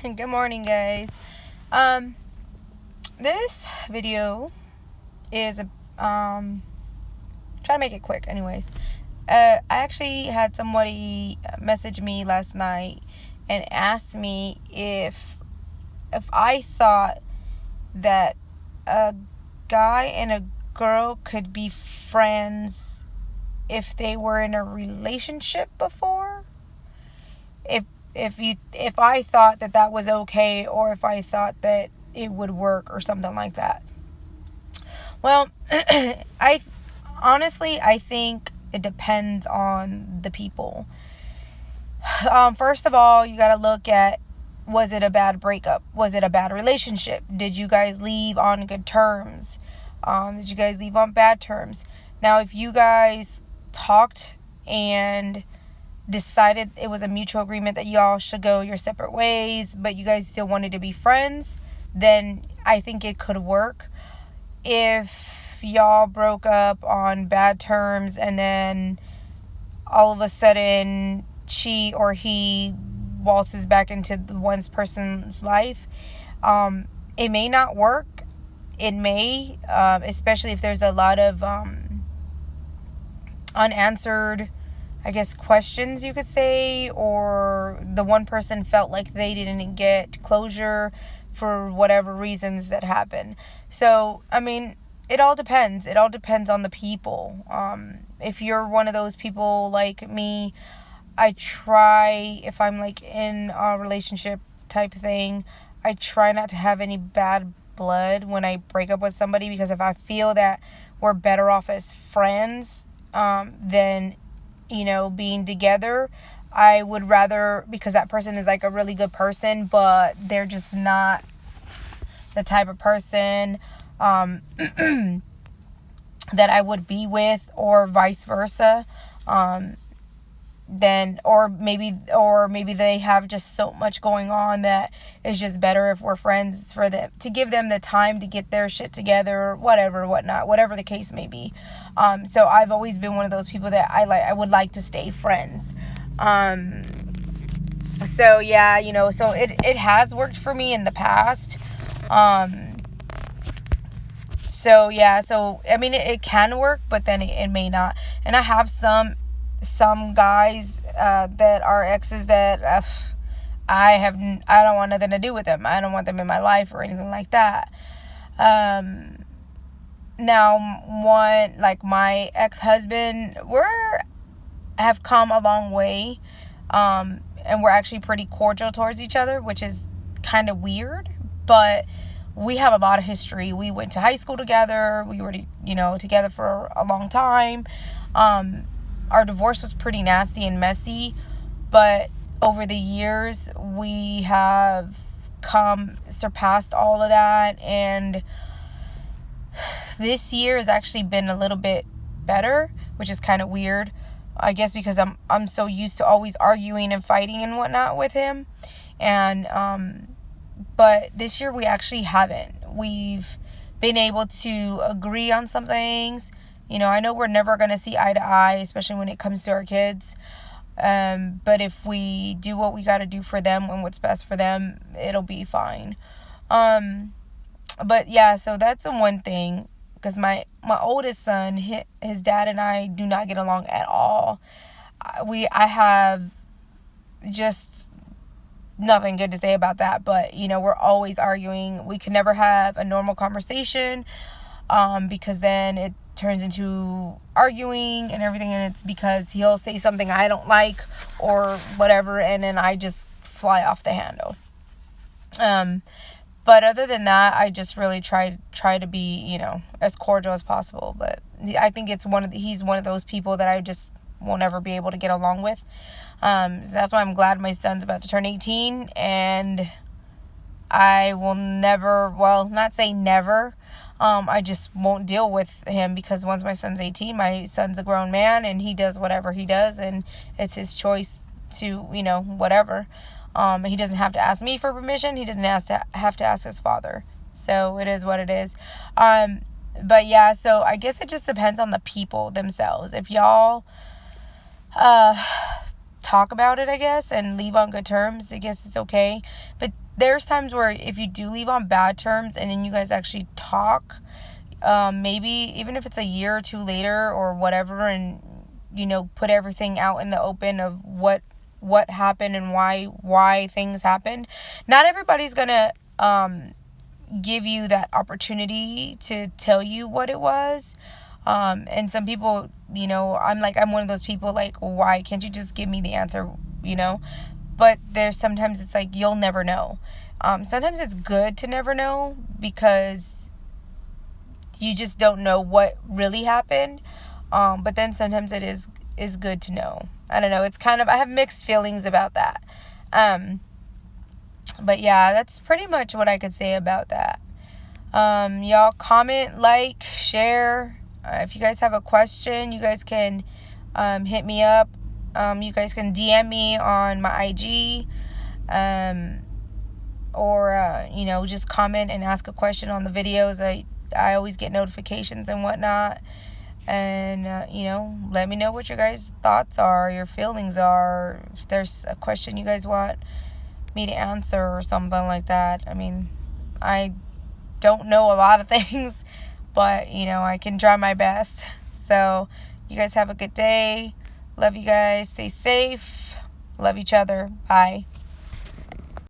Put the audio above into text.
Good morning, guys. Um, this video is try to make it quick. Anyways, I actually had somebody message me last night and asked me if I thought that a guy and a girl could be friends if they were in a relationship before. If I thought that was okay, or if I thought that it would work or something like that. Well, I think it depends on the people. First of all, you got to look at, was it a bad breakup? Was it a bad relationship? Did you guys leave on good terms? Did you guys leave on bad terms? Now, if you guys talked and decided it was a mutual agreement that y'all should go your separate ways, but you guys still wanted to be friends, then I think it could work. If y'all broke up on bad terms and then all of a sudden she or he waltzes back into the one person's life, it may not work. It may, especially if there's a lot of unanswered, I guess, questions, you could say, or the one person felt like they didn't get closure for whatever reasons that happen. So, I mean, it all depends. It all depends on the people. If you're one of those people like me, I try, if I'm like in a relationship type thing, I try not to have any bad blood when I break up with somebody, because if I feel that we're better off as friends than being together, I would rather, because that person is like a really good person, but they're just not the type of person that I would be with, or vice versa. Then or maybe they have just so much going on that it's just better if we're friends, for them to give them the time to get their shit together, whatever the case may be. So I've always been one of those people that I would like to stay friends. So yeah, so it has worked for me in the past. So yeah, so I mean, it can work, but then it may not. And I have some guys that are exes that I don't want nothing to do with them. I don't want them in my life or anything like that. Now, one, like my ex-husband, have come a long way, and we're actually pretty cordial towards each other, which is kind of weird, but we have a lot of history. We went to high school together. We were, together for a long time. Our divorce was pretty nasty and messy, but over the years, we have surpassed all of that, and this year has actually been a little bit better, which is kind of weird, I guess, because I'm so used to always arguing and fighting and whatnot with him, and but this year we actually haven't. We've been able to agree on some things. I know we're never going to see eye to eye, especially when it comes to our kids. But if we do what we got to do for them and what's best for them, it'll be fine. But yeah, so that's the one thing, because my oldest son, his dad and I do not get along at all. I have just nothing good to say about that, but we're always arguing. We can never have a normal conversation, because then it turns into arguing and everything, and it's because he'll say something I don't like or whatever, and then I just fly off the handle. But other than that, I just really try to be, as cordial as possible. But I think he's one of those people that I just won't ever be able to get along with. So that's why I'm glad my son's about to turn 18, and I will never, well, not say never, I just won't deal with him, because once my son's 18, my son's a grown man, and he does whatever he does, and it's his choice to, whatever. He doesn't have to ask me for permission. He doesn't have to ask his father. So it is what it is. But yeah, so I guess it just depends on the people themselves. If y'all talk about it, I guess, and leave on good terms, I guess it's okay. But there's times where if you do leave on bad terms and then you guys actually talk, maybe even if it's a year or two later or whatever, and put everything out in the open of what happened and why things happened. Not everybody's gonna give you that opportunity to tell you what it was. And some people, I'm one of those people, like, why can't you just give me the answer, But there's sometimes it's like, you'll never know. Sometimes it's good to never know, because you just don't know what really happened. But then sometimes it is good to know. I don't know. It's kind of, I have mixed feelings about that. But yeah, that's pretty much what I could say about that. Y'all comment, like, share. If you guys have a question, you guys can hit me up. You guys can DM me on my IG. Or just comment and ask a question on the videos. I always get notifications and whatnot. And, let me know what your guys' thoughts are, your feelings are. If there's a question you guys want me to answer or something like that. I mean, I don't know a lot of things, but, I can try my best. So, you guys have a good day. Love you guys. Stay safe. Love each other. Bye.